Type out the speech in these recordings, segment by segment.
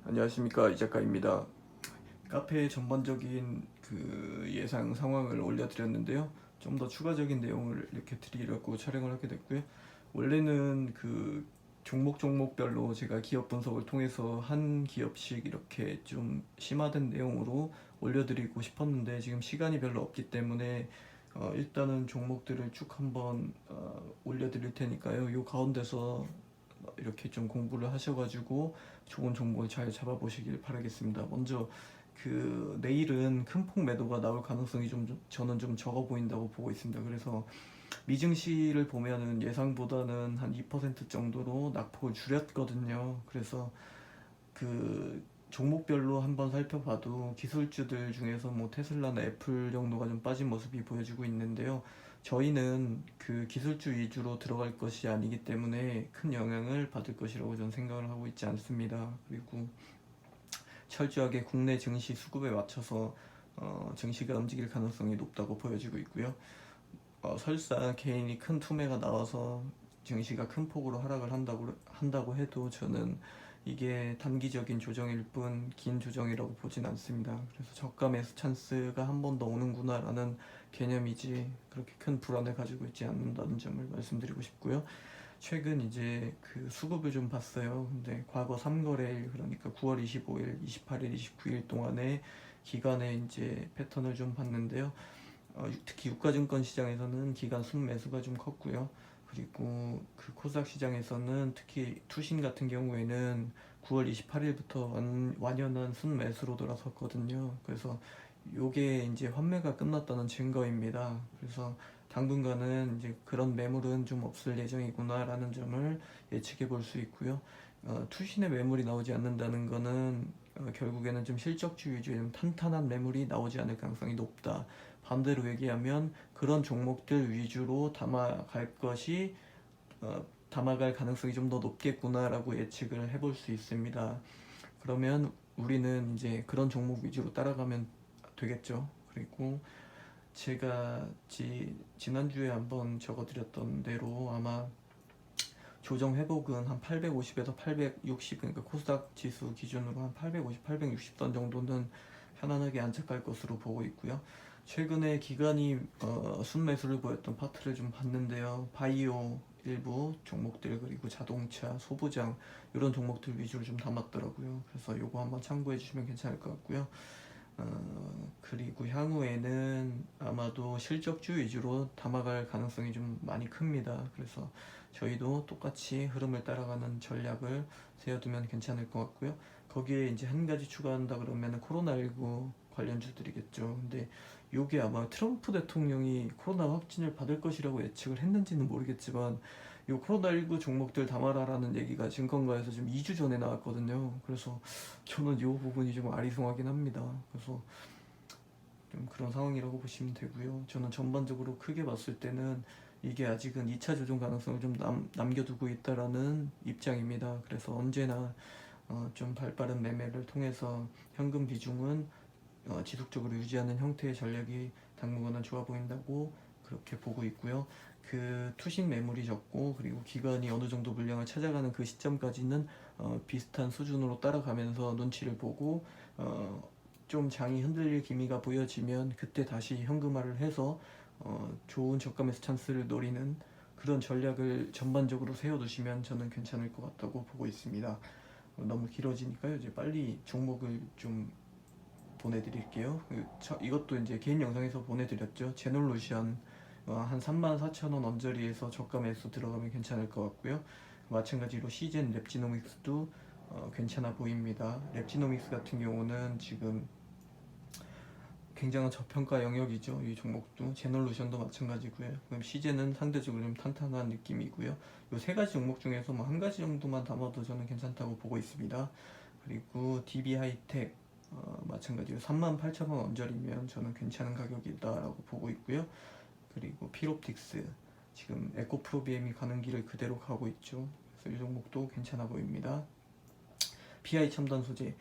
안녕하십니까, 이 작가입니다. 카페의 전반적인 예상 상황을 올려드렸는데요. 좀 더 추가적인 내용을 이렇게 드리려고 촬영을 하게 됐고요. 원래는 종목별로 제가 기업 분석을 통해서 한 기업씩 이렇게 좀 심화된 내용으로 올려드리고 싶었는데 지금 시간이 별로 없기 때문에 일단은 종목들을 쭉 한번 올려드릴 테니까요. 요 가운데서 이렇게 좀 공부를 하셔가지고 좋은 종목을 잘 잡아보시길 바라겠습니다. 먼저 내일은 큰 폭 매도가 나올 가능성이 저는 좀 적어 보인다고 보고 있습니다. 그래서 미증시를 보면은 예상보다는 한 2% 정도로 낙폭을 줄였거든요. 그래서 종목별로 한번 살펴봐도 기술주들 중에서 뭐 테슬라나 애플 정도가 좀 빠진 모습이 보여지고 있는데요. 저희는 기술주 위주로 들어갈 것이 아니기 때문에 큰 영향을 받을 것이라고 저는 생각을 하고 있지 않습니다. 그리고 철저하게 국내 증시 수급에 맞춰서 증시가 움직일 가능성이 높다고 보여지고 있고요. 설사 개인이 큰 투매가 나와서 증시가 큰 폭으로 하락을 한다고 해도 저는 이게 단기적인 조정일 뿐 긴 조정이라고 보진 않습니다. 그래서 저가 매수 찬스가 한 번 더 오는구나 라는 개념이지 그렇게 큰 불안을 가지고 있지 않는다는 점을 말씀드리고 싶고요. 최근 이제 수급을 좀 봤어요. 근데 과거 3거래일, 그러니까 9월 25일, 28일, 29일 동안의 기간의 이제 패턴을 좀 봤는데요. 특히 유가증권 시장에서는 기간 순매수가 좀 컸고요. 그리고 코스닥 시장에서는 특히 투신 같은 경우에는 9월 28일부터 완연한 순매수로 돌아섰거든요. 그래서 요게 이제 환매가 끝났다는 증거입니다. 그래서 당분간은 이제 그런 매물은 좀 없을 예정이구나라는 점을 예측해 볼 수 있고요. 투신의 매물이 나오지 않는다는 거는 결국에는 좀 실적주 위주의 좀 탄탄한 매물이 나오지 않을 가능성이 높다. 반대로 얘기하면 그런 종목들 위주로 담아갈 가능성이 좀 더 높겠구나라고 예측을 해볼 수 있습니다. 그러면 우리는 이제 그런 종목 위주로 따라가면 되겠죠. 그리고 제가 지난주에 한번 적어드렸던 대로 아마 조정 회복은 한 850에서 860, 그러니까 코스닥 지수 기준으로 한 850, 860선 정도는 편안하게 안착할 것으로 보고 있고요. 최근에 기관이 순매수를 보였던 파트를 좀 봤는데요. 바이오 일부 종목들, 그리고 자동차, 소부장 이런 종목들 위주로 좀 담았더라고요. 그래서 요거 한번 참고해 주시면 괜찮을 것 같고요. 그리고 향후에는 아마도 실적주 위주로 담아갈 가능성이 좀 많이 큽니다. 그래서 저희도 똑같이 흐름을 따라가는 전략을 세워두면 괜찮을 것 같고요. 거기에 이제 한 가지 추가한다 그러면 코로나19 관련주들이겠죠. 근데 요게 아마 트럼프 대통령이 코로나 확진을 받을 것이라고 예측을 했는지는 모르겠지만 요 코로나19 종목들 담아라라는 얘기가 증권가에서 지금 2주 전에 나왔거든요. 그래서 저는 요 부분이 좀 아리송하긴 합니다. 그래서 좀 그런 상황이라고 보시면 되고요. 저는 전반적으로 크게 봤을 때는 이게 아직은 2차 조정 가능성을 좀 남겨두고 있다라는 입장입니다. 그래서 언제나 좀 발빠른 매매를 통해서 현금 비중은 지속적으로 유지하는 형태의 전략이 당분간은 좋아 보인다고 그렇게 보고 있고요. 투신 매물이 적고 그리고 기관이 어느 정도 물량을 찾아가는 그 시점까지는 비슷한 수준으로 따라가면서 눈치를 보고 좀 장이 흔들릴 기미가 보여지면 그때 다시 현금화를 해서 좋은 저가 매수 찬스를 노리는 그런 전략을 전반적으로 세워두시면 저는 괜찮을 것 같다고 보고 있습니다. 너무 길어지니까요. 이제 빨리 종목을 좀 보내드릴게요. 이것도 이제 개인 영상에서 보내드렸죠. 제놀루션 한 34,000원 언저리에서 저가 매수 들어가면 괜찮을 것 같고요. 마찬가지로 시젠 랩지노믹스도 괜찮아 보입니다. 랩지노믹스 같은 경우는 지금 굉장한 저평가 영역이죠. 이 종목도 제놀루션도 마찬가지고요. 그럼 시제는 상대적으로 좀 탄탄한 느낌이고요. 이 세 가지 종목 중에서 뭐 한 가지 정도만 담아도 저는 괜찮다고 보고 있습니다. 그리고 DB 하이텍 마찬가지로 38,000원 언저리면 저는 괜찮은 가격이다라고 보고 있고요. 그리고 필옵틱스 지금 에코프로비엠이 가는 길을 그대로 가고 있죠. 그래서 이 종목도 괜찮아 보입니다. PI 첨단 소재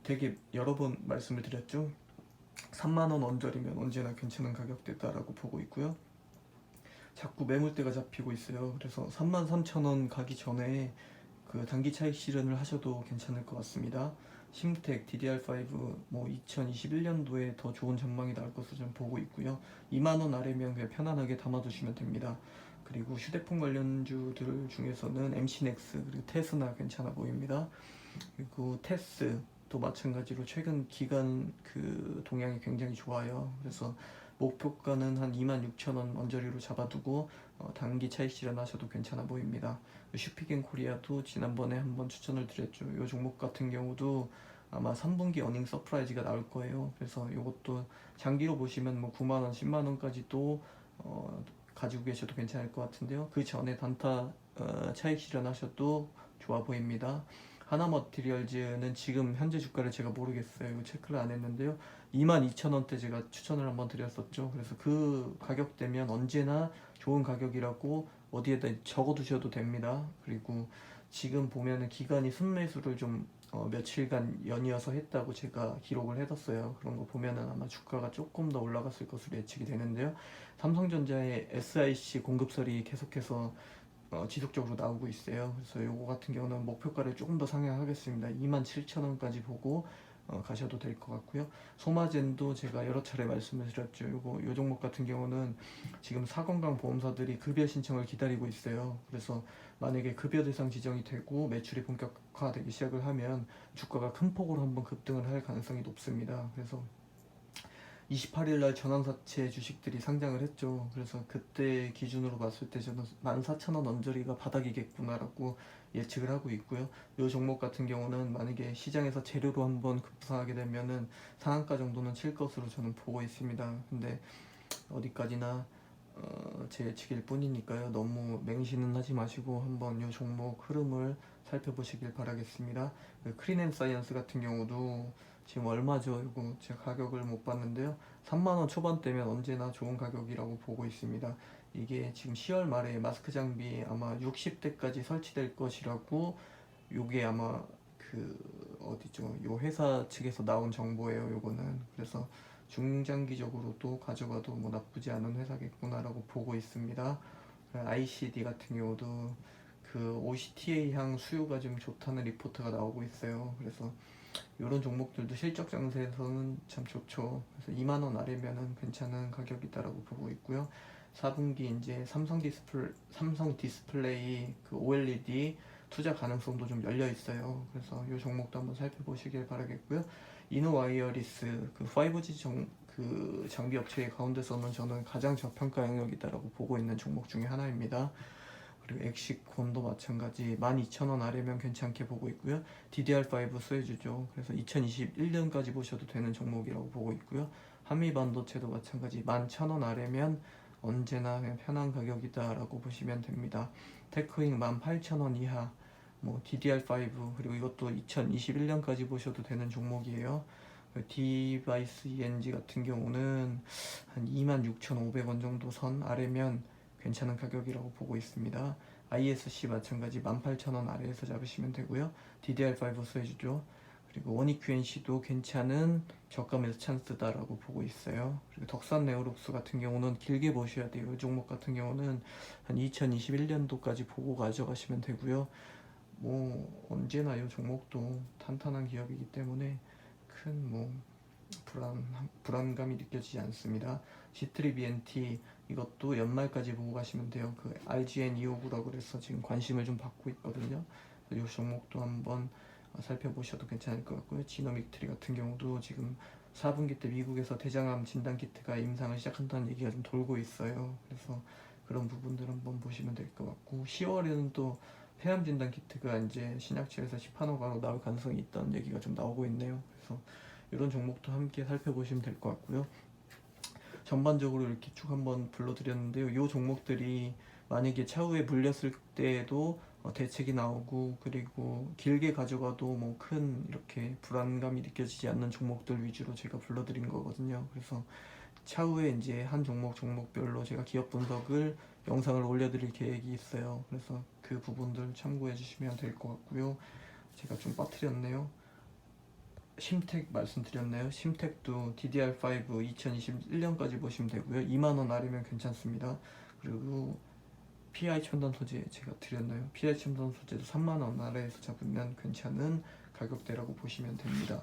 되게 여러 번 말씀을 드렸죠. 3만원 언저리면 언제나 괜찮은 가격대다라고 보고 있고요. 자꾸 매물대가 잡히고 있어요. 그래서 33,000원 가기 전에 그 단기 차익 실현을 하셔도 괜찮을 것 같습니다. 심텍 DDR5 뭐 2021년도에 더 좋은 전망이 나올 것으로 좀 보고 있고요. 2만 원 아래면 그냥 편안하게 담아두시면 됩니다. 그리고 휴대폰 관련주들 중에서는 MC넥스 그리고 테스나 괜찮아 보입니다. 그리고 테스도 마찬가지로 최근 기간 그 동향이 굉장히 좋아요. 그래서 목표가는 한 26,000원 언저리로 잡아두고 단기 차익 실현하셔도 괜찮아 보입니다. 슈피겐 코리아도 지난번에 한번 추천을 드렸죠. 이 종목 같은 경우도 아마 3분기 어닝 서프라이즈가 나올 거예요. 그래서 이것도 장기로 보시면 뭐 9만원, 10만원까지도 가지고 계셔도 괜찮을 것 같은데요. 그 전에 단타 차익 실현하셔도 좋아 보입니다. 하나머티리얼즈는 지금 현재 주가를 제가 모르겠어요. 이거 체크를 안 했는데요. 22,000원대 제가 추천을 한번 드렸었죠. 그래서 그 가격대면 언제나 좋은 가격이라고 어디에다 적어 두셔도 됩니다. 그리고 지금 보면은 기간이 순매수를 좀 며칠간 연이어서 했다고 제가 기록을 해뒀어요. 그런 거 보면은 아마 주가가 조금 더 올라갔을 것으로 예측이 되는데요. 삼성전자의 SIC 공급설이 계속해서 지속적으로 나오고 있어요. 그래서 요거 같은 경우는 목표가를 조금 더 상향하겠습니다. 27,000원까지 보고 가셔도 될 것 같고요. 소마젠도 제가 여러 차례 말씀을 드렸죠. 요 종목 같은 경우는 지금 사건강 보험사들이 급여 신청을 기다리고 있어요. 그래서 만약에 급여 대상 지정이 되고 매출이 본격화되기 시작을 하면 주가가 큰 폭으로 한번 급등을 할 가능성이 높습니다. 그래서 28일날 전환사채 주식들이 상장을 했죠. 그래서 그때 기준으로 봤을 때 저는 14,000원 언저리가 바닥이겠구나라고 예측을 하고 있고요. 이 종목 같은 경우는 만약에 시장에서 재료로 한번 급상하게 되면은 상한가 정도는 칠 것으로 저는 보고 있습니다. 근데 어디까지나 제 예측일 뿐이니까요. 너무 맹신은 하지 마시고 한번 이 종목 흐름을 살펴보시길 바라겠습니다. 크린앤사이언스 같은 경우도 지금 얼마죠? 이거 제가 가격을 못 봤는데요. 3만원 초반대면 언제나 좋은 가격이라고 보고 있습니다. 이게 지금 10월 말에 마스크 장비 아마 60대까지 설치될 것이라고 요게 아마 그 어디죠? 요 회사 측에서 나온 정보예요. 요거는 그래서 중장기적으로도 가져가도 뭐 나쁘지 않은 회사겠구나라고 보고 있습니다. ICD 같은 경우도 그 OCTA 향 수요가 좀 좋다는 리포트가 나오고 있어요. 그래서 이런 종목들도 실적 장세에서는 참 좋죠. 그래서 2만 원 아래면은 괜찮은 가격이다라고 보고 있고요. 4분기 이제 삼성 디스플레이 그 OLED 투자 가능성도 좀 열려 있어요. 그래서 이 종목도 한번 살펴보시길 바라겠고요. 이노와이어리스 그 5G 그 장비 업체 가운데서는 저는 가장 저평가 영역이다라고 보고 있는 종목 중에 하나입니다. 그리고 엑시콘도 마찬가지 12,000원 아래면 괜찮게 보고 있고요. DDR5 수혜주죠. 그래서 2021년까지 보셔도 되는 종목이라고 보고 있고요. 한미반도체도 마찬가지 11,000원 아래면 언제나 그냥 편한 가격이다라고 보시면 됩니다. 테크잉 18,000원 이하, 뭐 DDR5 그리고 이것도 2021년까지 보셔도 되는 종목이에요. 디바이스 ENG 같은 경우는 한 26,500원 정도 선 아래면 괜찮은 가격이라고 보고 있습니다. ISC 마찬가지 18,000원 아래에서 잡으시면 되고요. DDR5 수혜주죠. 그리고 원익QNC도 괜찮은 저가매수 찬스다라고 보고 있어요. 그리고 덕산네오룩스 같은 경우는 길게 보셔야 돼요. 이 종목 같은 경우는 한 2021년도까지 보고 가져가시면 되고요. 뭐 언제나 이 종목도 탄탄한 기업이기 때문에 큰 뭐 불안감이 느껴지지 않습니다. C3BNT 이것도 연말까지 보고 가시면 돼요. 그 RGN 259라고 그래서 지금 관심을 좀 받고 있거든요. 이 종목도 한번 살펴보셔도 괜찮을 것 같고요. 지노믹트리 같은 경우도 지금 4분기 때 미국에서 대장암 진단 키트가 임상을 시작한다는 얘기가 좀 돌고 있어요. 그래서 그런 부분들 한번 보시면 될 것 같고 10월에는 또 폐암 진단 키트가 이제 신약처에서 시판허가로 나올 가능성이 있다는 얘기가 좀 나오고 있네요. 그래서 이런 종목도 함께 살펴보시면 될 것 같고요. 전반적으로 이렇게 쭉 한번 불러드렸는데요. 이 종목들이 만약에 차후에 물렸을 때에도 대책이 나오고 그리고 길게 가져가도 뭐 큰 이렇게 불안감이 느껴지지 않는 종목들 위주로 제가 불러드린 거거든요. 그래서 차후에 이제 한 종목별로 제가 기업 분석을 영상을 올려드릴 계획이 있어요. 그래서 그 부분들 참고해 주시면 될 것 같고요. 제가 좀 빠뜨렸네요. 심텍 말씀드렸나요? 심텍도 DDR5 2021년까지 보시면 되고요. 2만원 아래면 괜찮습니다. 그리고 PI 첨단 소재 제가 드렸나요? PI 첨단 소재도 3만원 아래에서 잡으면 괜찮은 가격대라고 보시면 됩니다.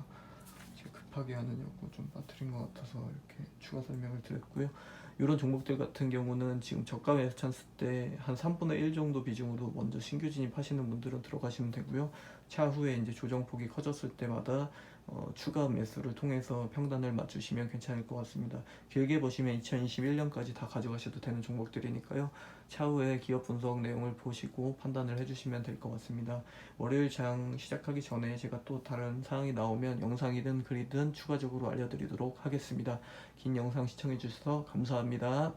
제가 급하게 하는 요거 좀 빠뜨린 것 같아서 이렇게 추가 설명을 드렸고요. 이런 종목들 같은 경우는 지금 저가 매수 찬스 때 한 3분의 1 정도 비중으로 먼저 신규 진입하시는 분들은 들어가시면 되고요. 차후에 이제 조정폭이 커졌을 때마다 추가 매수를 통해서 평단을 맞추시면 괜찮을 것 같습니다. 길게 보시면 2021년까지 다 가져가셔도 되는 종목들이니까요. 차후에 기업 분석 내용을 보시고 판단을 해주시면 될 것 같습니다. 월요일 장 시작하기 전에 제가 또 다른 사항이 나오면 영상이든 글이든 추가적으로 알려드리도록 하겠습니다. 긴 영상 시청해주셔서 감사합니다.